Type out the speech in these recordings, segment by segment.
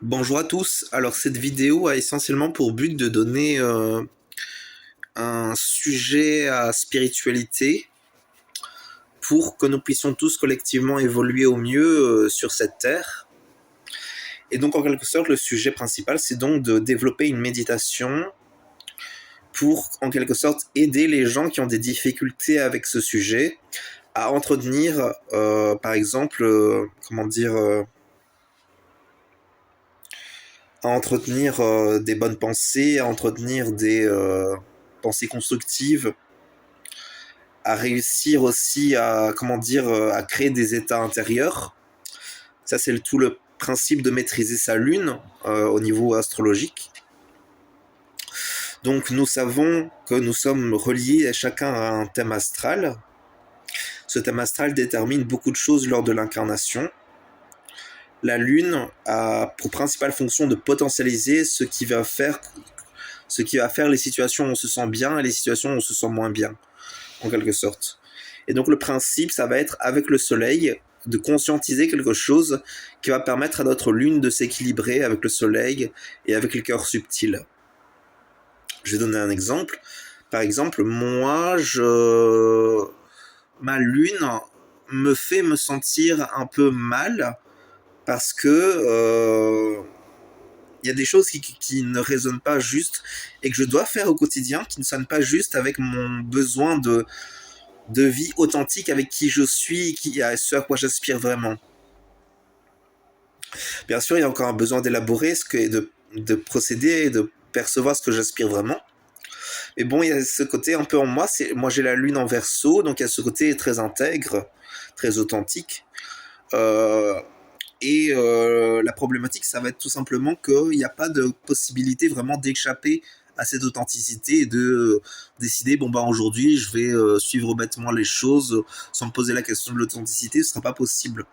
Bonjour à tous. Alors cette vidéo a essentiellement pour but de donner un sujet à spiritualité pour que nous puissions tous collectivement évoluer au mieux sur cette terre. Et donc en quelque sorte le sujet principal c'est donc de développer une méditation pour en quelque sorte aider les gens qui ont des difficultés avec ce sujet à entretenir par exemple comment dire à entretenir des bonnes pensées, à entretenir des pensées constructives, à réussir aussi à comment dire à créer des états intérieurs. Ça c'est tout le principe de maîtriser sa lune au niveau astrologique. Donc nous savons que nous sommes reliés chacun à un thème astral. Ce thème astral détermine beaucoup de choses lors de l'incarnation. La lune a pour principale fonction de potentialiser ce qui va faire les situations où on se sent bien et les situations où on se sent moins bien, en quelque sorte. Et donc le principe, ça va être avec le soleil de conscientiser quelque chose qui va permettre à notre lune de s'équilibrer avec le soleil et avec le cœur subtil. Je vais donner un exemple. Par exemple, ma lune me fait me sentir un peu mal parce que il y a des choses qui ne résonnent pas juste et que je dois faire au quotidien qui ne sonnent pas juste avec mon besoin de vie authentique, avec qui je suis, à ce à quoi j'aspire vraiment. Bien sûr, il y a encore un besoin d'élaborer de procéder et de percevoir ce que j'aspire vraiment. Mais bon, il y a ce côté un peu en moi. Moi, j'ai la lune en Verseau, donc il y a ce côté très intègre, très authentique. Euh, la problématique, ça va être tout simplement qu'il n'y a pas de possibilité vraiment d'échapper à cette authenticité et de décider, bon bah aujourd'hui je vais suivre bêtement les choses sans me poser la question de l'authenticité, ce sera pas possible.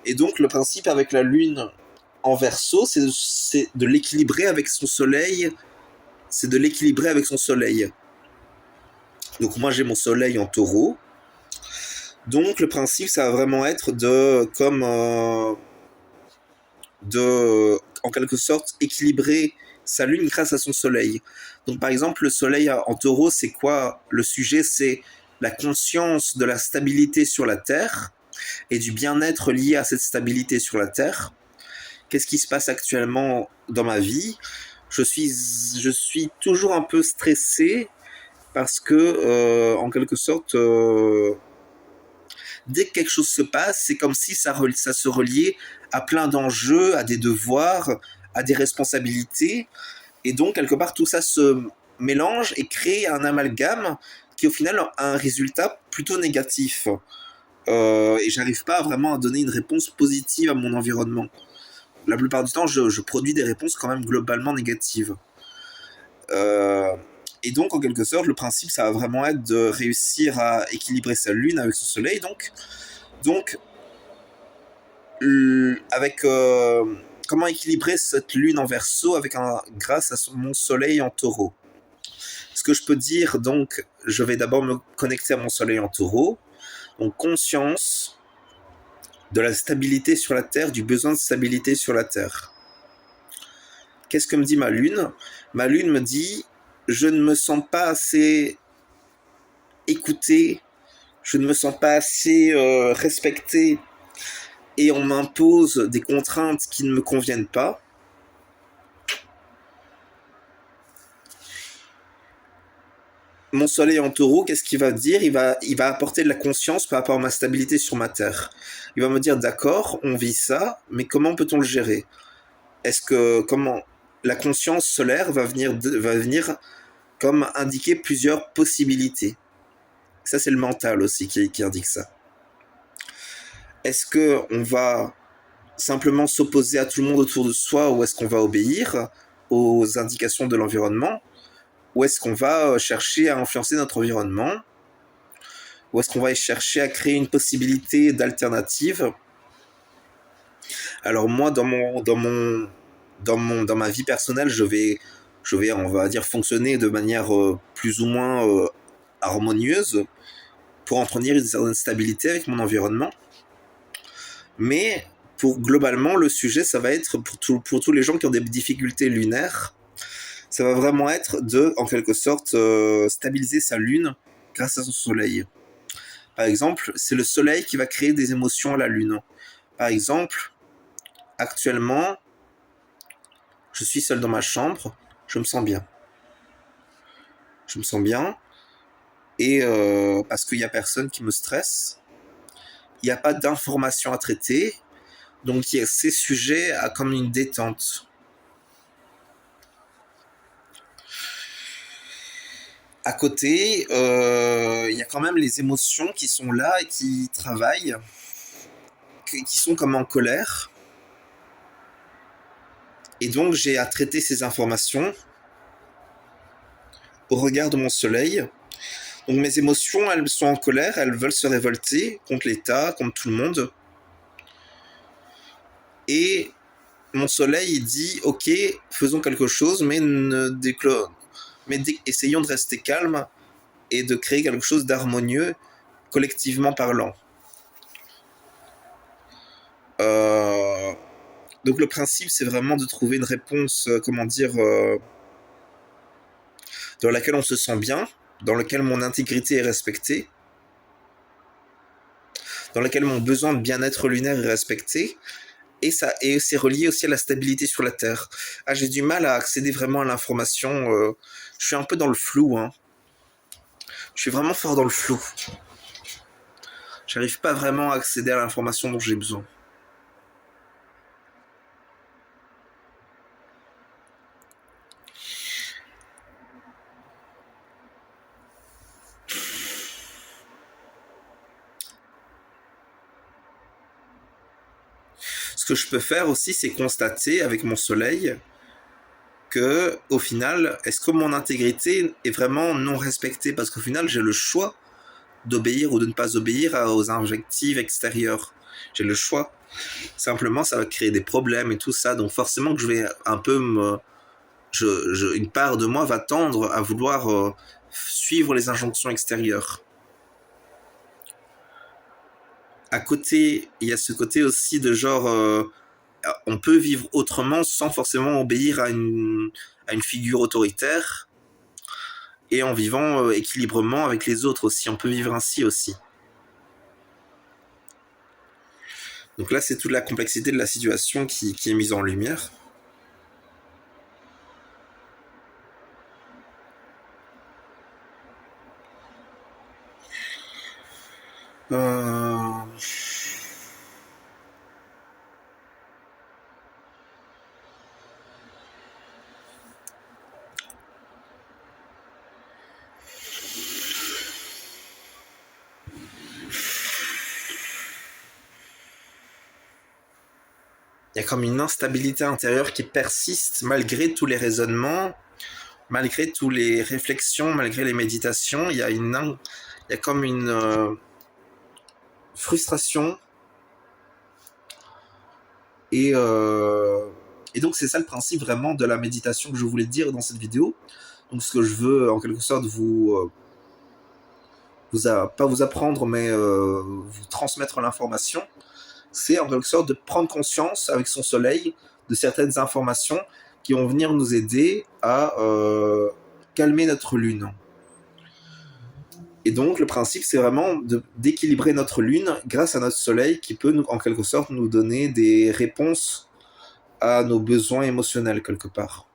Et donc le principe avec la lune en Verseau, c'est de l'équilibrer avec son soleil, c'est de l'équilibrer avec son soleil. Donc moi j'ai mon soleil en Taureau, donc le principe ça va vraiment être de en quelque sorte équilibrer sa lune grâce à son soleil. Donc par exemple le soleil en Taureau, c'est quoi le sujet? C'est la conscience de la stabilité sur la Terre et du bien-être lié à cette stabilité sur la Terre. Qu'est-ce qui se passe actuellement dans ma vie? Je suis toujours un peu stressé parce que en quelque sorte dès que quelque chose se passe, c'est comme si ça se reliait à plein d'enjeux, à des devoirs, à des responsabilités. Et donc, quelque part, tout ça se mélange et crée un amalgame qui, au final, a un résultat plutôt négatif. Et j'arrive pas vraiment à donner une réponse positive à mon environnement. La plupart du temps, je produis des réponses quand même globalement négatives. Euh, et donc, en quelque sorte, le principe, ça va vraiment être de réussir à équilibrer sa lune avec son soleil. Donc avec comment équilibrer cette lune en Verseau grâce à mon soleil en Taureau. Ce que je peux dire, donc, je vais d'abord me connecter à mon soleil en Taureau, donc conscience de la stabilité sur la Terre, du besoin de stabilité sur la Terre. Qu'est-ce que me dit ma lune? Ma lune me dit, je ne me sens pas assez écouté, je ne me sens pas assez respecté et on m'impose des contraintes qui ne me conviennent pas. Mon soleil en taureau, qu'est-ce qu'il va dire? Il va apporter de la conscience par rapport à ma stabilité sur ma terre. Il va me dire, d'accord, on vit ça, mais comment peut-on le gérer? Comment la conscience solaire va venir comme indiquer plusieurs possibilités. Ça, c'est le mental aussi qui indique ça. Est-ce que on va simplement s'opposer à tout le monde autour de soi, ou est-ce qu'on va obéir aux indications de l'environnement, ou est-ce qu'on va chercher à influencer notre environnement, ou est-ce qu'on va chercher à créer une possibilité d'alternative? Alors moi, dans ma vie personnelle, on va dire, fonctionner de manière plus ou moins harmonieuse pour entretenir une certaine stabilité avec mon environnement. Mais pour globalement, le sujet, ça va être pour tous les gens qui ont des difficultés lunaires, ça va vraiment être de, en quelque sorte, stabiliser sa lune grâce à son soleil. Par exemple, c'est le soleil qui va créer des émotions à la lune. Par exemple, actuellement, je suis seul dans ma chambre, je me sens bien. Je me sens bien, et parce qu'il n'y a personne qui me stresse, il n'y a pas d'informations à traiter, donc c'est sujet à comme une détente. À côté, il y a quand même les émotions qui sont là et qui travaillent, qui sont comme en colère. Et donc j'ai à traiter ces informations au regard de mon soleil. Donc mes émotions, elles sont en colère, elles veulent se révolter contre l'État, contre tout le monde. Et mon soleil, il dit, ok, faisons quelque chose, mais essayons de rester calme et de créer quelque chose d'harmonieux, collectivement parlant. Donc le principe, c'est vraiment de trouver une réponse, dans laquelle on se sent bien, dans laquelle mon intégrité est respectée, dans laquelle mon besoin de bien-être lunaire est respecté, et c'est relié aussi à la stabilité sur la Terre. Ah, j'ai du mal à accéder vraiment à l'information. Je suis un peu dans le flou, hein. Je suis vraiment fort dans le flou. J'arrive pas vraiment à accéder à l'information dont j'ai besoin. Ce que je peux faire aussi, c'est constater avec mon soleil que, au final, est-ce que mon intégrité est vraiment non respectée? Parce qu'au final, j'ai le choix d'obéir ou de ne pas obéir aux invectives extérieures. J'ai le choix. Simplement, ça va créer des problèmes et tout ça. Donc forcément que je vais un peu une part de moi va tendre à vouloir suivre les injonctions extérieures. À côté, il y a ce côté aussi de genre, on peut vivre autrement sans forcément obéir à une figure autoritaire, et en vivant équilibrement avec les autres aussi. On peut vivre ainsi aussi. Donc là, c'est toute la complexité de la situation qui est mise en lumière. Il y a comme une instabilité intérieure qui persiste malgré tous les raisonnements, malgré toutes les réflexions, malgré les méditations. Il y a comme une frustration. Et donc c'est ça le principe vraiment de la méditation que je voulais dire dans cette vidéo. Donc ce que je veux en quelque sorte pas vous apprendre, mais vous transmettre l'information, c'est en quelque sorte de prendre conscience avec son soleil de certaines informations qui vont venir nous aider à calmer notre lune. Et donc le principe, c'est vraiment d'équilibrer notre lune grâce à notre soleil qui peut en quelque sorte nous donner des réponses à nos besoins émotionnels quelque part.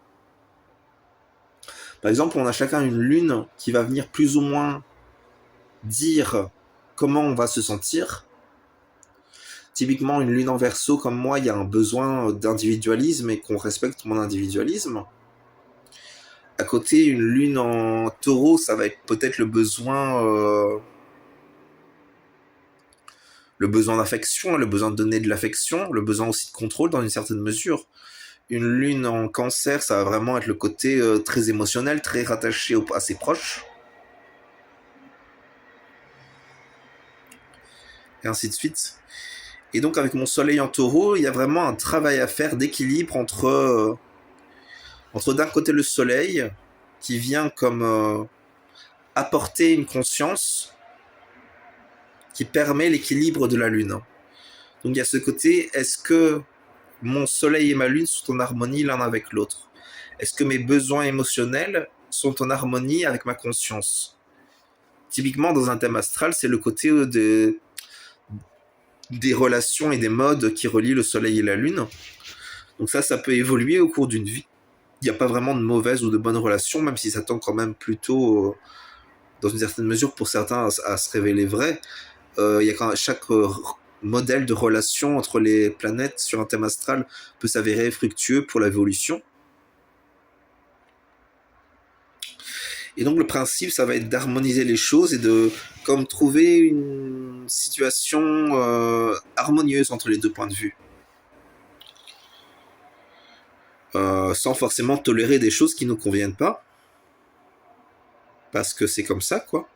Par exemple, on a chacun une lune qui va venir plus ou moins dire comment on va se sentir. Typiquement, une lune en Verseau comme moi, il y a un besoin d'individualisme et qu'on respecte mon individualisme. À côté, une lune en Taureau, ça va être peut-être le besoin d'affection, le besoin de donner de l'affection, le besoin aussi de contrôle dans une certaine mesure. Une lune en Cancer, ça va vraiment être le côté très émotionnel, très rattaché à ses proches. Et ainsi de suite. Et donc avec mon soleil en Taureau, il y a vraiment un travail à faire d'équilibre entre d'un côté le soleil, qui vient comme apporter une conscience qui permet l'équilibre de la lune. Donc il y a ce côté, est-ce que mon soleil et ma lune sont en harmonie l'un avec l'autre? Est-ce que mes besoins émotionnels sont en harmonie avec ma conscience? Typiquement, dans un thème astral, c'est le côté des relations et des modes qui relient le soleil et la lune. Donc ça peut évoluer au cours d'une vie. Il n'y a pas vraiment de mauvaise ou de bonne relation, même si ça tend quand même plutôt, dans une certaine mesure, pour certains, à se révéler vrai. Il y a quand chaque modèle de relation entre les planètes sur un thème astral peut s'avérer fructueux pour l'évolution. Et donc le principe, ça va être d'harmoniser les choses et de comme trouver une situation harmonieuse entre les deux points de vue. Sans forcément tolérer des choses qui ne nous conviennent pas. Parce que c'est comme ça, quoi.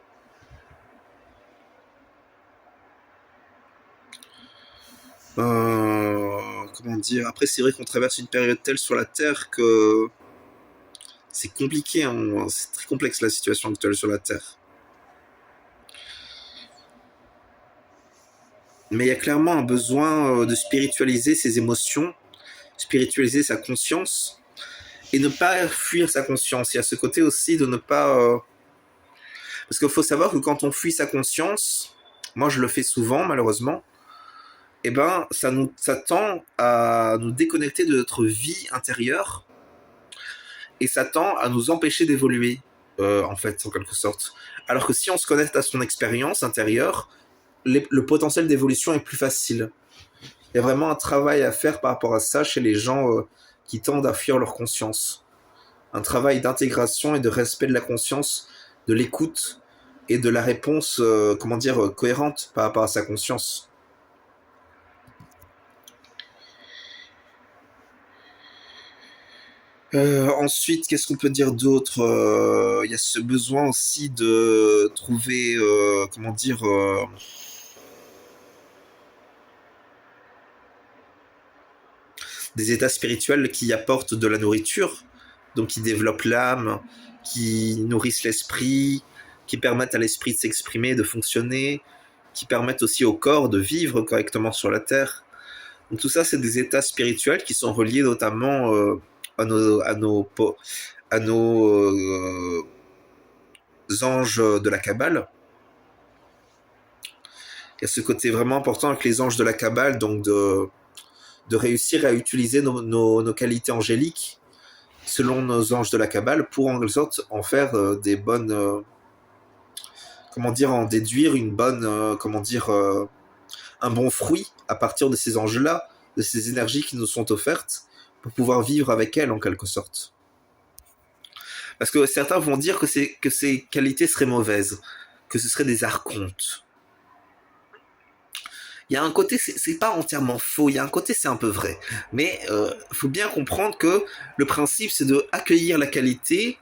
Comment dire? Après, c'est vrai qu'on traverse une période telle sur la Terre que c'est compliqué, hein. C'est très complexe la situation actuelle sur la Terre. Mais il y a clairement un besoin de spiritualiser ses émotions, spiritualiser sa conscience, et ne pas fuir sa conscience. Il y a ce côté aussi de ne pas... Parce qu'il faut savoir que quand on fuit sa conscience, moi je le fais souvent malheureusement, eh ben ça tend à nous déconnecter de notre vie intérieure, et ça tend à nous empêcher d'évoluer, en fait, en quelque sorte. Alors que si on se connecte à son expérience intérieure, le potentiel d'évolution est plus facile. Il y a vraiment un travail à faire par rapport à ça chez les gens qui tendent à fuir leur conscience. Un travail d'intégration et de respect de la conscience, de l'écoute et de la réponse, cohérente par rapport à sa conscience. Ensuite, qu'est-ce qu'on peut dire d'autre? Il y a ce besoin aussi de trouver, des états spirituels qui apportent de la nourriture, donc qui développent l'âme, qui nourrissent l'esprit, qui permettent à l'esprit de s'exprimer, de fonctionner, qui permettent aussi au corps de vivre correctement sur la terre. Donc tout ça, c'est des états spirituels qui sont reliés notamment à nos anges de la Kabbale. Il y a ce côté vraiment important avec les anges de la Kabbale, donc de réussir à utiliser nos qualités angéliques selon nos anges de la Kabbale pour en sorte en faire des bonnes, en déduire une bonne, un bon fruit à partir de ces anges-là, de ces énergies qui nous sont offertes pour pouvoir vivre avec elles en quelque sorte. Parce que certains vont dire que ces qualités seraient mauvaises, que ce seraient des archontes. Il y a un côté, c'est pas entièrement faux, il y a un côté, c'est un peu vrai. Mais faut bien comprendre que le principe, c'est de accueillir la qualité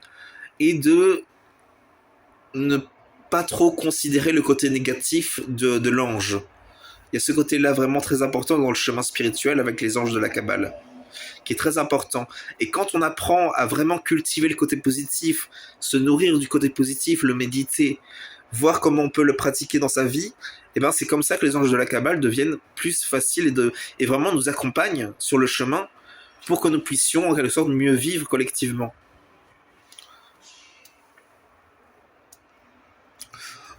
et de ne pas trop considérer le côté négatif de l'ange. Il y a ce côté-là vraiment très important dans le chemin spirituel avec les anges de la Kabbale, qui est très important. Et quand on apprend à vraiment cultiver le côté positif, se nourrir du côté positif, le méditer, voir comment on peut le pratiquer dans sa vie, et ben c'est comme ça que les anges de la Kabbale deviennent plus faciles et vraiment nous accompagnent sur le chemin pour que nous puissions en quelque sorte mieux vivre collectivement.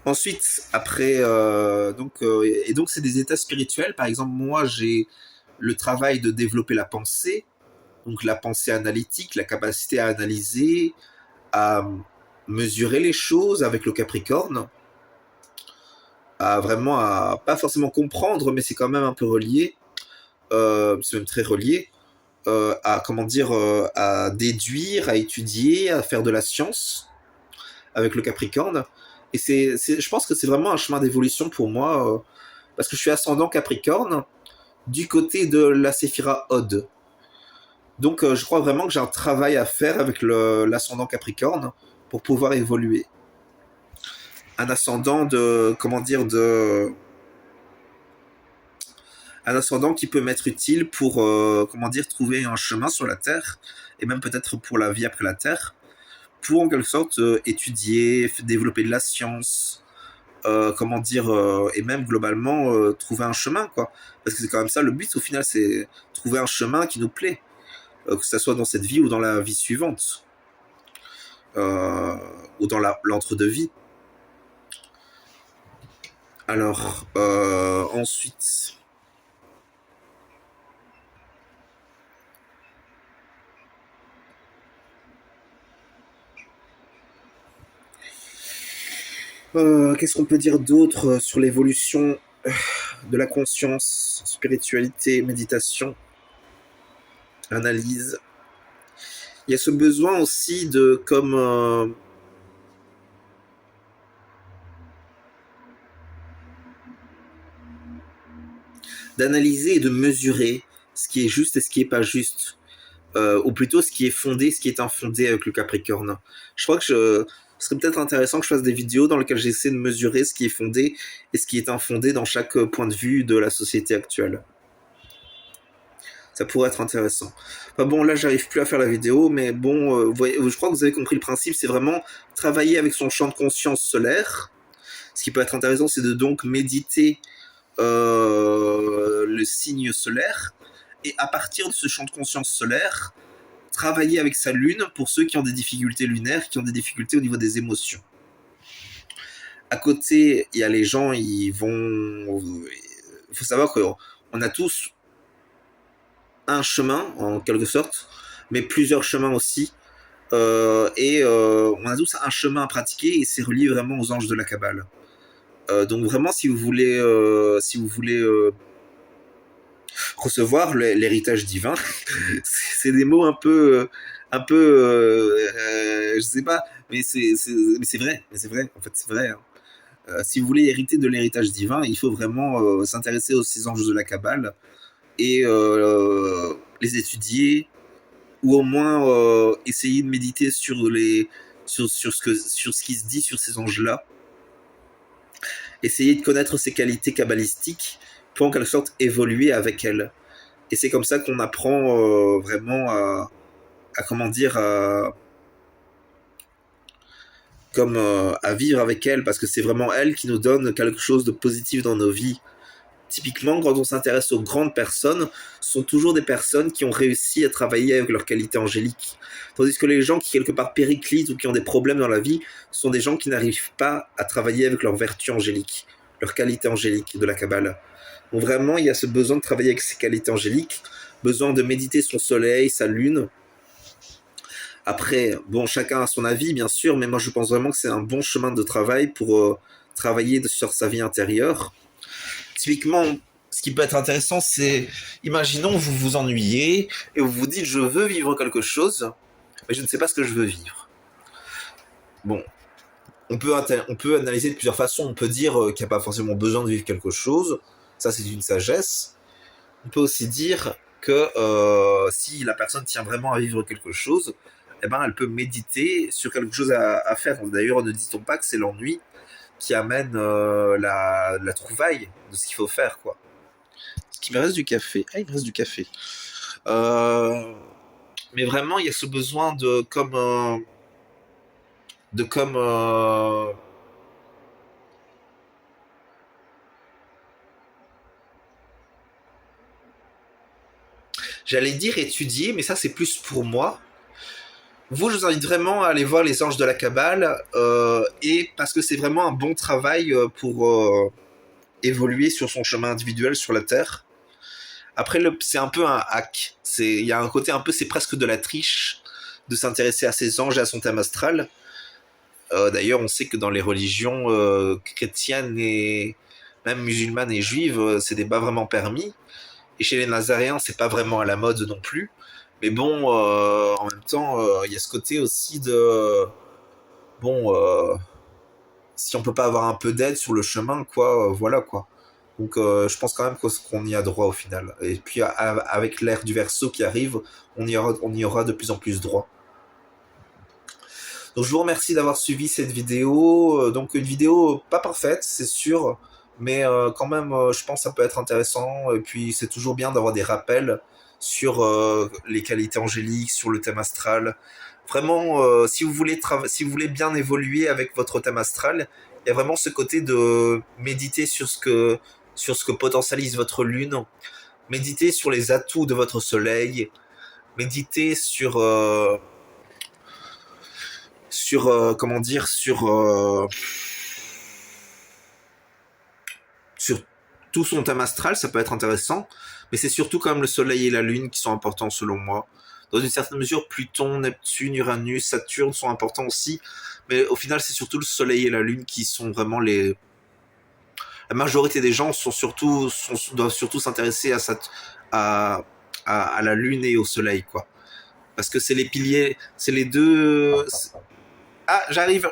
Ensuite, après, donc c'est des états spirituels. Par exemple, moi, j'ai le travail de développer la pensée, donc la pensée analytique, la capacité à analyser, à mesurer les choses avec le Capricorne, à vraiment à pas forcément comprendre, mais c'est quand même un peu relié, c'est même très relié, à déduire, à étudier, à faire de la science avec le Capricorne. Et je pense que c'est vraiment un chemin d'évolution pour moi, parce que je suis ascendant Capricorne du côté de la Séphira Od. Donc je crois vraiment que j'ai un travail à faire avec l'ascendant Capricorne pour pouvoir évoluer. Un ascendant un ascendant qui peut m'être utile pour, trouver un chemin sur la Terre, et même peut-être pour la vie après la Terre, pour en quelque sorte étudier, développer de la science, comment dire, et même globalement trouver un chemin, quoi. Parce que c'est quand même ça le but au final, c'est trouver un chemin qui nous plaît, que ce soit dans cette vie ou dans la vie suivante, euh, ou dans l'entre-deux-vie. Alors, ensuite, qu'est-ce qu'on peut dire d'autre sur l'évolution de la conscience, spiritualité, méditation, analyse? Il y a ce besoin aussi de, comme, d'analyser et de mesurer ce qui est juste et ce qui est pas juste. Ou plutôt ce qui est fondé, ce qui est infondé avec le Capricorne. Je crois que ce serait peut-être intéressant que je fasse des vidéos dans lesquelles j'essaie de mesurer ce qui est fondé et ce qui est infondé dans chaque point de vue de la société actuelle. Ça pourrait être intéressant. Enfin bon, là, j'arrive plus à faire la vidéo, mais bon, je crois que vous avez compris le principe, c'est vraiment travailler avec son champ de conscience solaire. Ce qui peut être intéressant, c'est de donc méditer le signe solaire, et à partir de ce champ de conscience solaire, travailler avec sa lune pour ceux qui ont des difficultés lunaires, qui ont des difficultés au niveau des émotions. À côté, il y a les gens, ils vont... Il faut savoir qu'on a tous un chemin, en quelque sorte, mais plusieurs chemins aussi. On a tous un chemin à pratiquer, et c'est relié vraiment aux anges de la Kabbale. Donc vraiment, si vous voulez recevoir l'héritage divin, c'est des mots je sais pas, mais c'est vrai, en fait, c'est vrai. Hein. Si vous voulez hériter de l'héritage divin, il faut vraiment s'intéresser aux ces anges de la Kabbale et les étudier, ou au moins essayer de méditer sur ce qui se dit sur ces anges-là. Essayer de connaître ses qualités kabbalistiques pour en quelque sorte évoluer avec elles. Et c'est comme ça qu'on apprend vraiment à comment dire, à vivre avec elles, parce que c'est vraiment elles qui nous donnent quelque chose de positif dans nos vies. Typiquement, quand on s'intéresse aux grandes personnes, ce sont toujours des personnes qui ont réussi à travailler avec leur qualité angélique. Tandis que les gens qui, quelque part, périclitent ou qui ont des problèmes dans la vie, sont des gens qui n'arrivent pas à travailler avec leur vertu angélique, leur qualité angélique de la Kabbale. Donc vraiment, il y a ce besoin de travailler avec ses qualités angéliques, besoin de méditer son soleil, sa lune. Après, bon, chacun a son avis, bien sûr, mais moi, je pense vraiment que c'est un bon chemin de travail pour travailler sur sa vie intérieure. Typiquement, ce qui peut être intéressant, c'est, imaginons, vous vous ennuyez et vous vous dites, je veux vivre quelque chose, mais je ne sais pas ce que je veux vivre. Bon, on peut analyser de plusieurs façons. On peut dire qu'il n'y a pas forcément besoin de vivre quelque chose. Ça, c'est une sagesse. On peut aussi dire que si la personne tient vraiment à vivre quelque chose, eh ben, elle peut méditer sur quelque chose à faire. D'ailleurs, ne dit-on pas que c'est l'ennui qui amène la trouvaille de ce qu'il faut faire, quoi. Il me reste du café. Ah, il me reste du café. Mais vraiment, il y a ce besoin de j'allais dire étudier, mais ça c'est plus pour moi. Vous, je vous invite vraiment à aller voir les anges de la Kabbale, et parce que c'est vraiment un bon travail pour évoluer sur son chemin individuel sur la Terre. Après, c'est un peu un hack. Il y a un côté un peu, c'est presque de la triche de s'intéresser à ces anges et à son thème astral. D'ailleurs, on sait que dans les religions chrétiennes et même musulmanes et juives, c'est pas vraiment permis. Et chez les Nazaréens, c'est pas vraiment à la mode non plus. Mais bon, en même temps, il y a ce côté aussi de... Bon, si on peut pas avoir un peu d'aide sur le chemin, quoi, voilà, quoi. Donc je pense quand même qu'on y a droit au final. Et puis avec l'ère du Verseau qui arrive, on y aura de plus en plus droit. Donc je vous remercie d'avoir suivi cette vidéo. Donc une vidéo pas parfaite, c'est sûr, mais quand même, je pense que ça peut être intéressant. Et puis c'est toujours bien d'avoir des rappels sur les qualités angéliques, sur le thème astral. Vraiment, si vous voulez bien évoluer avec votre thème astral, il y a vraiment ce côté de méditer sur ce que potentialise votre lune, méditer sur les atouts de votre soleil, méditer comment dire, sur tout son thème astral, ça peut être intéressant, mais c'est surtout quand même le soleil et la lune qui sont importants selon moi. Dans une certaine mesure, Pluton, Neptune, Uranus, Saturne sont importants aussi, mais au final, c'est surtout le soleil et la lune qui sont vraiment les... La majorité des gens doivent surtout s'intéresser à, à la lune et au soleil, quoi. Parce que c'est les piliers, c'est les deux... Ah, j'arrive.